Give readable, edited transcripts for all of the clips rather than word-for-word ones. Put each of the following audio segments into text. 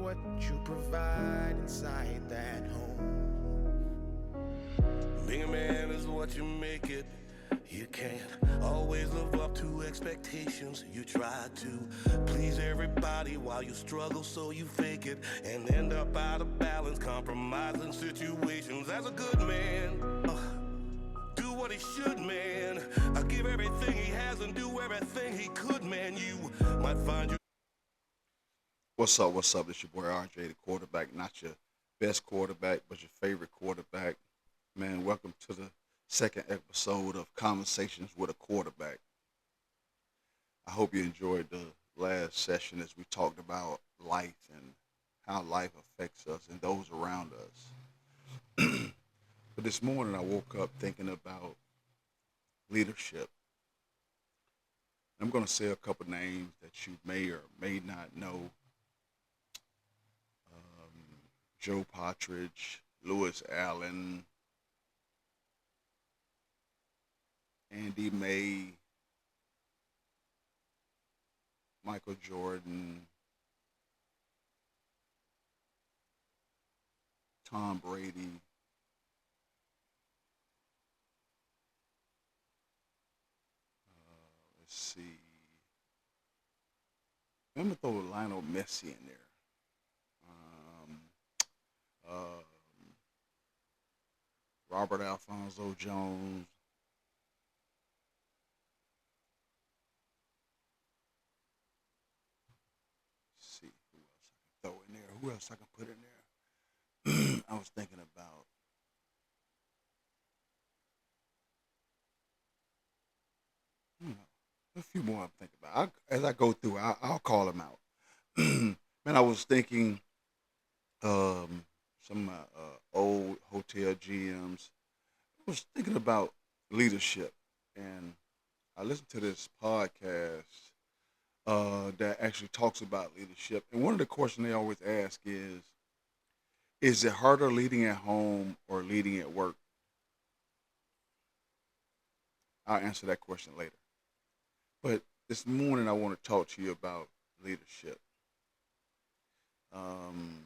what you provide inside that home. Being a man is what you make it. You can't always live up to expectations. You try to please everybody while you struggle, so you fake it and end up out of balance, compromising situations. As a good man, do what he should, man. Give everything he has and do everything he could, man. You might find you. What's up? What's up? It's your boy RJ, the quarterback. Not your best quarterback, but your favorite quarterback. Man, welcome to the second episode of Conversations with a Quarterback. I hope you enjoyed the last session as we talked about life and how life affects us and those around us. But this morning I woke up thinking about leadership. I'm going to say a couple names that you may or may not know. Joe Partridge, Lewis Allen, Andy May, Michael Jordan, Tom Brady, let's see. I'm gonna throw Lionel Messi in there. Um, uh, Robert Alfonso Jones. Let's see who else I can throw in there. Who else I can put in there? I was thinking about you know, a few more. I'm thinking about. As I go through, I'll call them out. Man, I was thinking um, some old hotel GMs. I was thinking about leadership, and I listened to this podcast that actually talks about leadership. And one of the questions they always ask is it harder leading at home or leading at work? I'll answer that question later. But this morning, I want to talk to you about leadership. Um,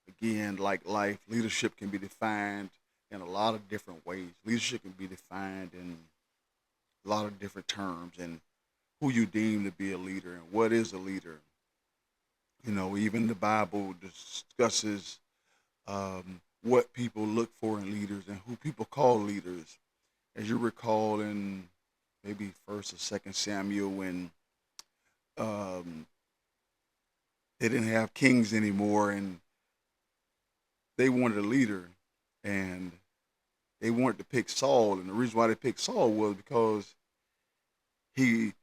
Again, like life, leadership can be defined in a lot of different ways. Leadership can be defined in a lot of different terms and who you deem to be a leader and what is a leader. Even the Bible discusses what people look for in leaders and who people call leaders. As you recall in maybe First or Second Samuel, when um, they didn't have kings anymore and they wanted a leader, and they wanted to pick Saul. And the reason why they picked Saul was because he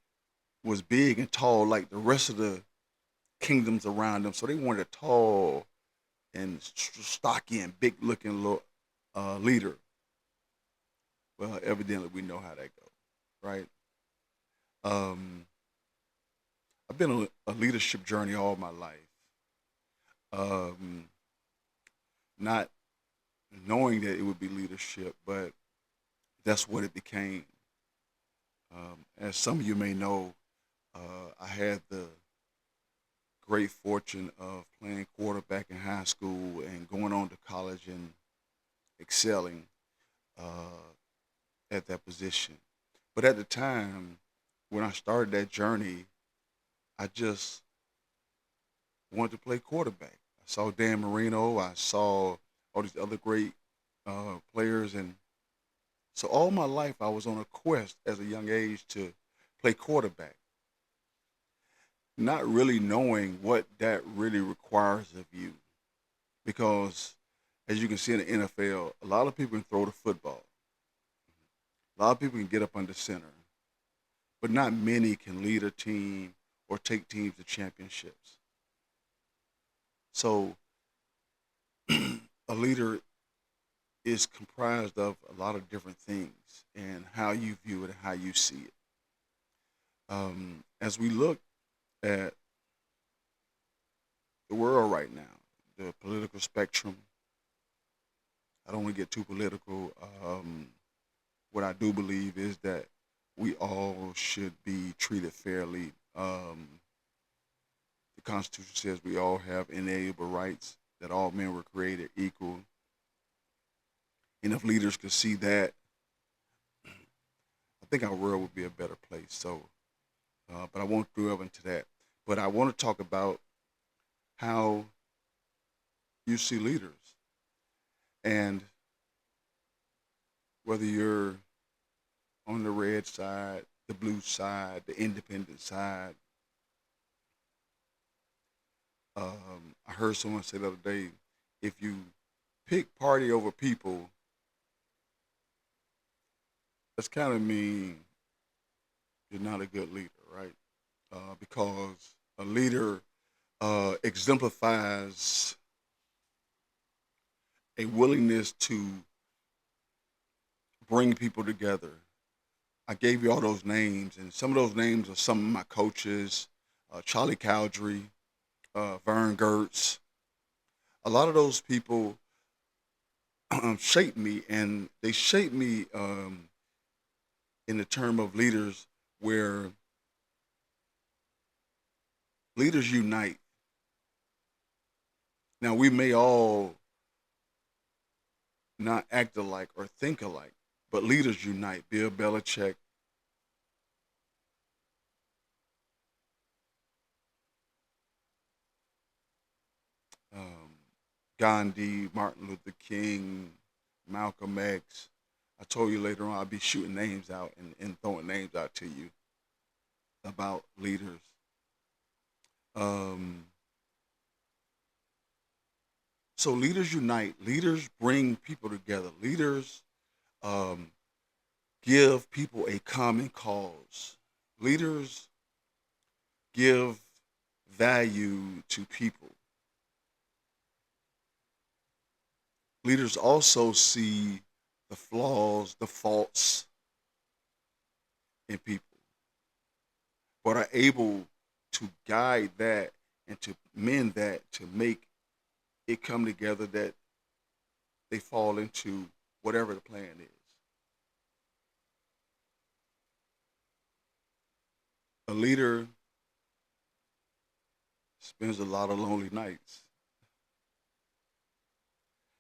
was big and tall like the rest of the kingdoms around them. So they wanted a tall and stocky and big looking leader. Well, evidently we know how that goes, right? Um, I've been on a leadership journey all my life, um, not knowing that it would be leadership, but that's what it became. As some of you may know, I had the great fortune of playing quarterback in high school and going on to college and excelling uh, at that position. But at the time, when I started that journey, I just wanted to play quarterback. I saw Dan Marino, I saw all these other great players, and so all my life I was on a quest as a young age to play quarterback, not really knowing what that really requires of you. Because as you can see in the NFL, a lot of people can throw the football, a lot of people can get up under center, but not many can lead a team or take teams to championships. So a leader is comprised of a lot of different things and how you view it and how you see it. As we look at the world right now, the political spectrum, I don't want to get too political. What I do believe is that we all should be treated fairly. The Constitution says we all have inalienable rights, that all men were created equal. And if leaders could see that, I think our world would be a better place. So, but I won't delve into that. But I want to talk about how you see leaders, and whether you're on the red side, the blue side, the independent side. I heard someone say the other day, if you pick party over people, that's kind of mean you're not a good leader, right? Because a leader exemplifies a willingness to bring people together. I gave you all those names, and some of those names are some of my coaches, Charlie Cowdery, Vern Gertz. A lot of those people shaped me, and they shaped me in the term of leaders where leaders unite. Now, we may all not act alike or think alike, but leaders unite. Bill Belichick, um, Gandhi, Martin Luther King, Malcolm X. I told you later on I'll be shooting names out and throwing names out to you about leaders. Um, so leaders unite. Leaders bring people together. Leaders um, give people a common cause. Leaders give value to people. Leaders also see the flaws, the faults in people, but are able to guide that and to mend that to make it come together that they fall into whatever the plan is. A leader spends a lot of lonely nights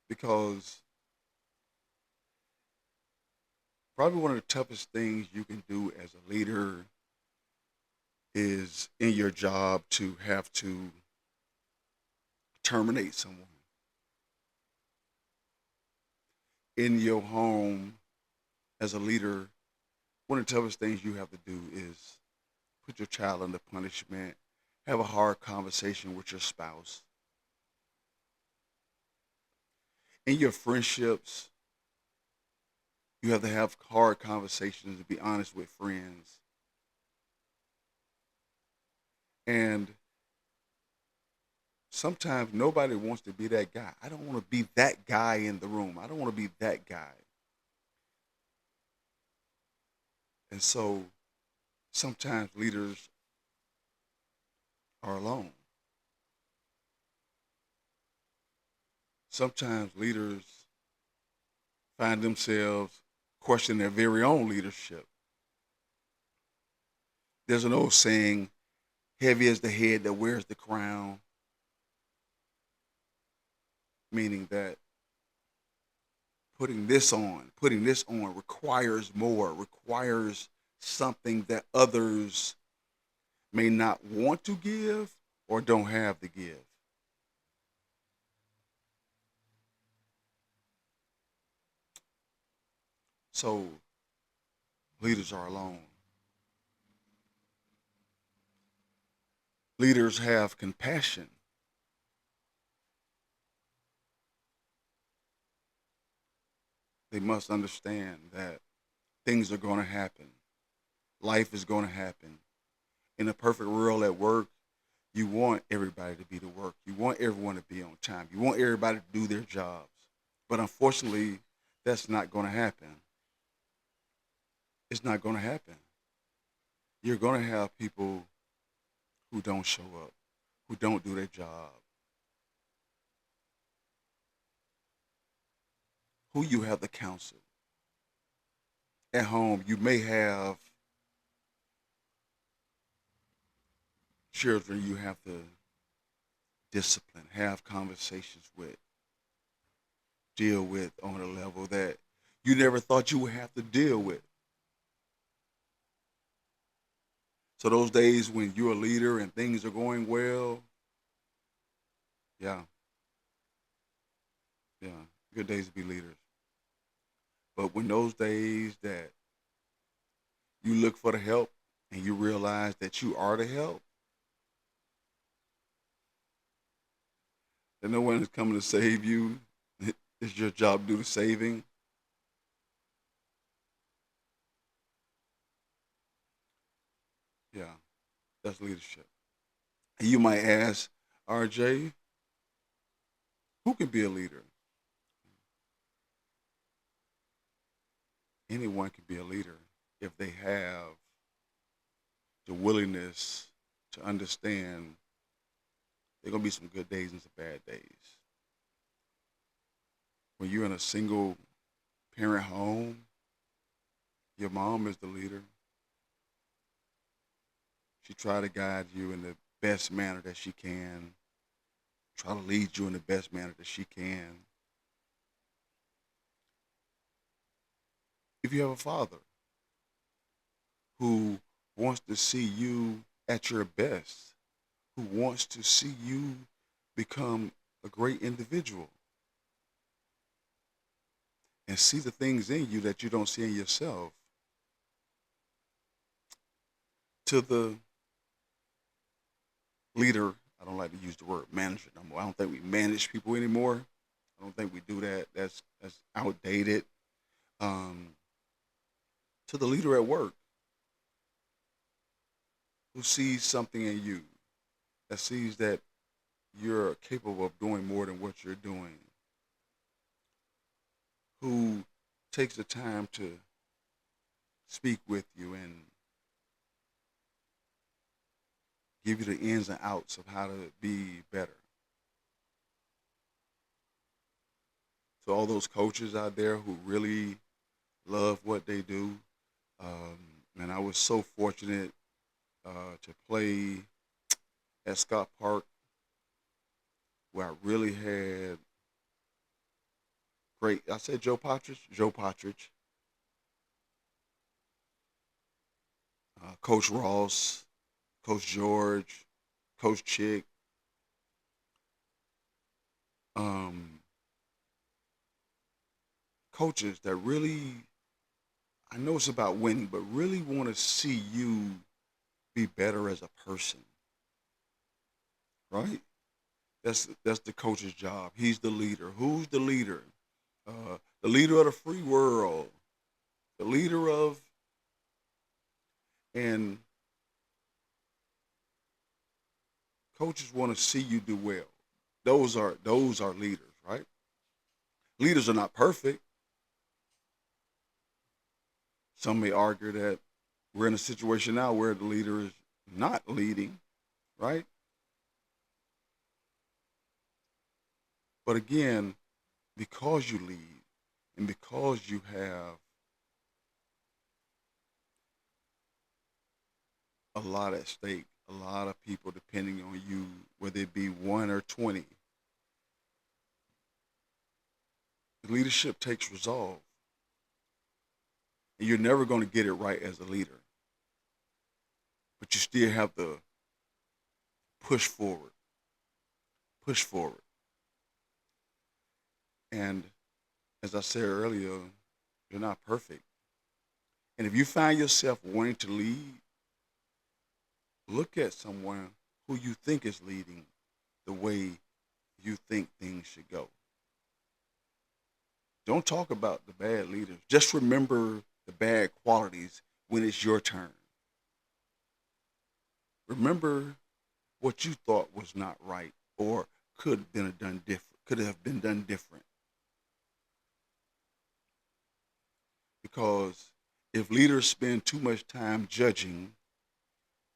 because probably one of the toughest things you can do as a leader is in your job to have to terminate someone. In your home as a leader, one of the toughest things you have to do is put your child under punishment, have a hard conversation with your spouse. In your friendships, you have to have hard conversations and be honest with friends. And sometimes nobody wants to be that guy. I don't want to be that guy in the room. I don't want to be that guy. And so sometimes leaders are alone. Sometimes leaders find themselves questioning their very own leadership. There's an old saying, heavy is the head that wears the crown, meaning that putting this on requires more, requires something that others may not want to give or don't have to give. So leaders are alone. Leaders have compassion. They must understand that things are going to happen. Life is going to happen. In a perfect world at work, you want everybody to be to work. You want everyone to be on time. You want everybody to do their jobs. But unfortunately, that's not going to happen. It's not going to happen. You're going to have people who don't show up, who don't do their job, who you have to counsel. At home, you may have children you have to discipline, have conversations with, deal with on a level that you never thought you would have to deal with. So those days when you're a leader and things are going well, yeah, yeah, good days to be leaders. But when those days that you look for the help and you realize that you are the help, that no one is coming to save you, it's your job to do the saving. Yeah, that's leadership. And you might ask, RJ, who can be a leader? Anyone can be a leader if they have the willingness to understand there are going to be some good days and some bad days. When you're in a single parent home, your mom is the leader. She try to guide you in the best manner that she can, try to lead you in the best manner that she can. If you have a father who wants to see you at your best, who wants to see you become a great individual and see the things in you that you don't see in yourself, to the leader, I don't like to use the word manager no more. I don't think we manage people anymore. I don't think we do that. That's outdated. Um, to the leader at work who sees something in you, that sees that you're capable of doing more than what you're doing, who takes the time to speak with you and give you the ins and outs of how to be better. So all those coaches out there who really love what they do, um, and I was so fortunate to play at Scott Park, where I really had great. I said Joe Partridge, Coach Ross, Coach George, Coach Chick. Um, Coaches that really, I know it's about winning, but really want to see you be better as a person, right? That's the coach's job. He's the leader. Who's the leader? The leader of the free world, the leader of, and coaches want to see you do well. Those are leaders, right? Leaders are not perfect. Some may argue that we're in a situation now where the leader is not leading, right? But again, because you lead and because you have a lot at stake, a lot of people depending on you, whether it be one or 20, leadership takes resolve. And you're never going to get it right as a leader, but you still have to push forward, push forward. And as I said earlier, you're not perfect. And if you find yourself wanting to lead, look at someone who you think is leading the way you think things should go. Don't talk about the bad leaders. Just remember the bad qualities when it's your turn. Remember what you thought was not right or could have been done different. Because if leaders spend too much time judging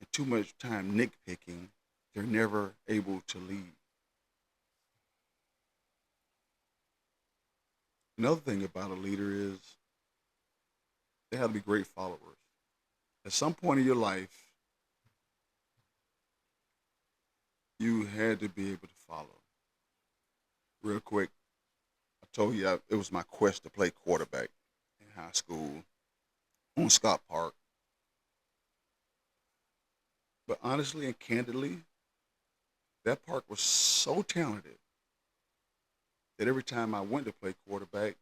and too much time nitpicking, they're never able to lead. Another thing about a leader is they have to be great followers. At some point in your life, you had to be able to follow. Real quick, I told you it was my quest to play quarterback in high school on Scott Park. But honestly and candidly, that park was so talented that every time I went to play quarterback,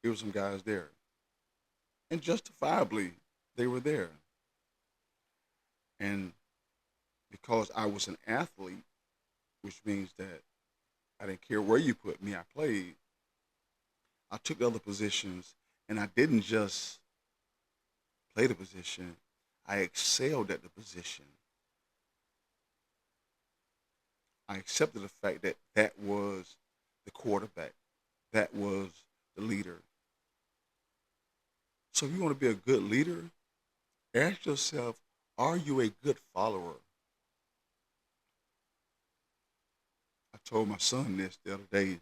there were some guys there. And justifiably, they were there. And because I was an athlete, which means that I didn't care where you put me, I played, I took other positions and I didn't just play the position, I excelled at the position. I accepted the fact that that was the quarterback, that was the leader. So if you want to be a good leader, ask yourself, are you a good follower? I told my son this the other day.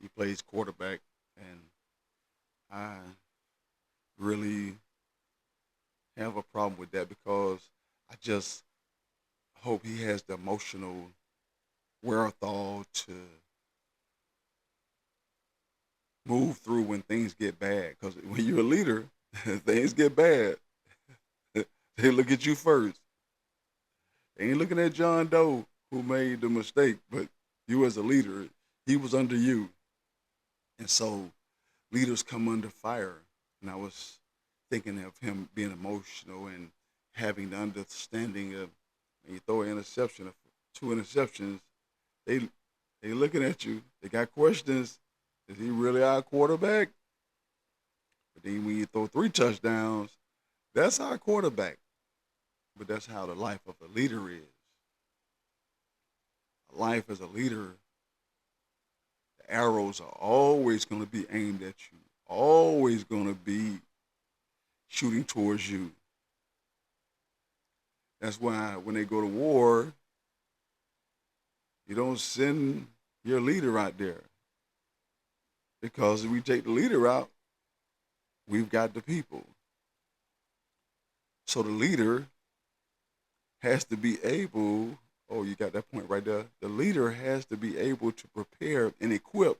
He plays quarterback, and I really have a problem with that because I just hope he has the emotional wherewithal to move through when things get bad. Because when you're a leader, things get bad. They look at you first. They ain't looking at John Doe who made the mistake, but you as a leader, he was under you. And so leaders come under fire. And I was thinking of him being emotional and having the understanding of when you throw an interception, two interceptions, they they looking at you. They got questions. Is he really our quarterback? But then when you throw three touchdowns, that's our quarterback. But that's how the life of a leader is. Life as a leader, the arrows are always going to be aimed at you, always going to be shooting towards you. That's why when they go to war, you don't send your leader out there. Because if we take the leader out, we've got the people. So the leader has to be able, oh, you got that point right there. The leader has to be able to prepare and equip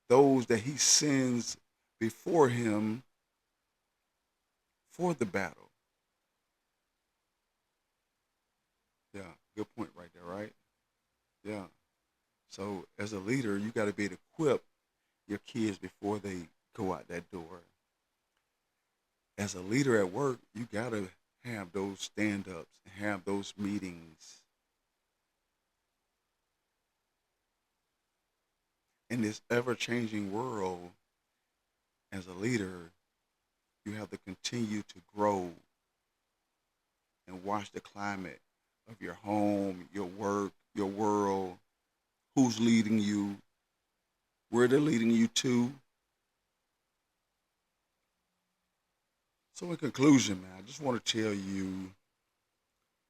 those that he sends before him for the battle. Yeah, good point right there, right? Yeah. So as a leader, you got to be able to equip your kids before they go out that door. As a leader at work, you got to have those stand-ups, have those meetings. In this ever-changing world, as a leader, you have to continue to grow and watch the climate of your home, your work, your world, who's leading you, where they're leading you to. So in conclusion, man, I just want to tell you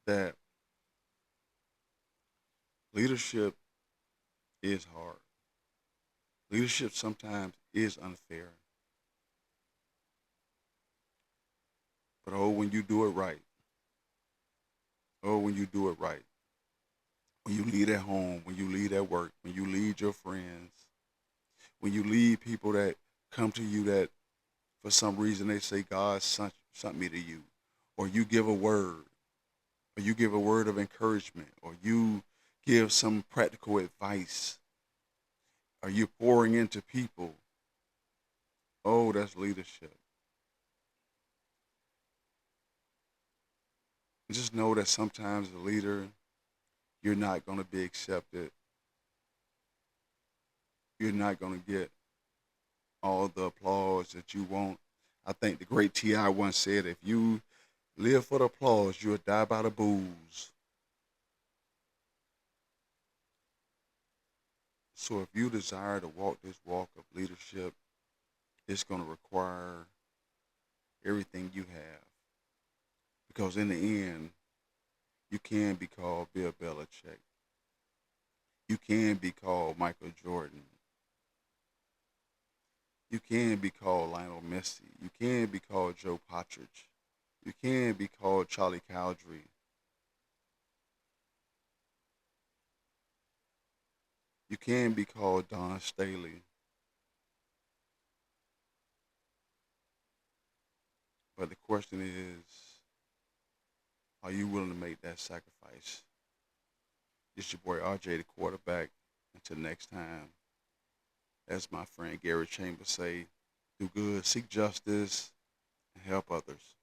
that leadership is hard. Leadership sometimes is unfair. But oh, when you do it right, oh, when you do it right, when you lead at home, when you lead at work, when you lead your friends, when you lead people that come to you that for some reason they say God sent me to you, or you give a word, or you give a word of encouragement, or you give some practical advice, or you're pouring into people. Oh, that's leadership. Just know that sometimes as a leader, you're not going to be accepted. You're not going to get all the applause that you want. I think the great T.I. once said, if you live for the applause, you'll die by the booze. So if you desire to walk this walk of leadership, it's going to require everything you have. Because in the end, you can be called Bill Belichick. You can be called Michael Jordan. You can be called Lionel Messi. You can be called Joe Partridge. You can be called Charlie Cowdrey. You can be called Don Staley, but the question is, are you willing to make that sacrifice? It's your boy RJ, the quarterback. Until next time, as my friend Gary Chambers say, do good, seek justice, and help others.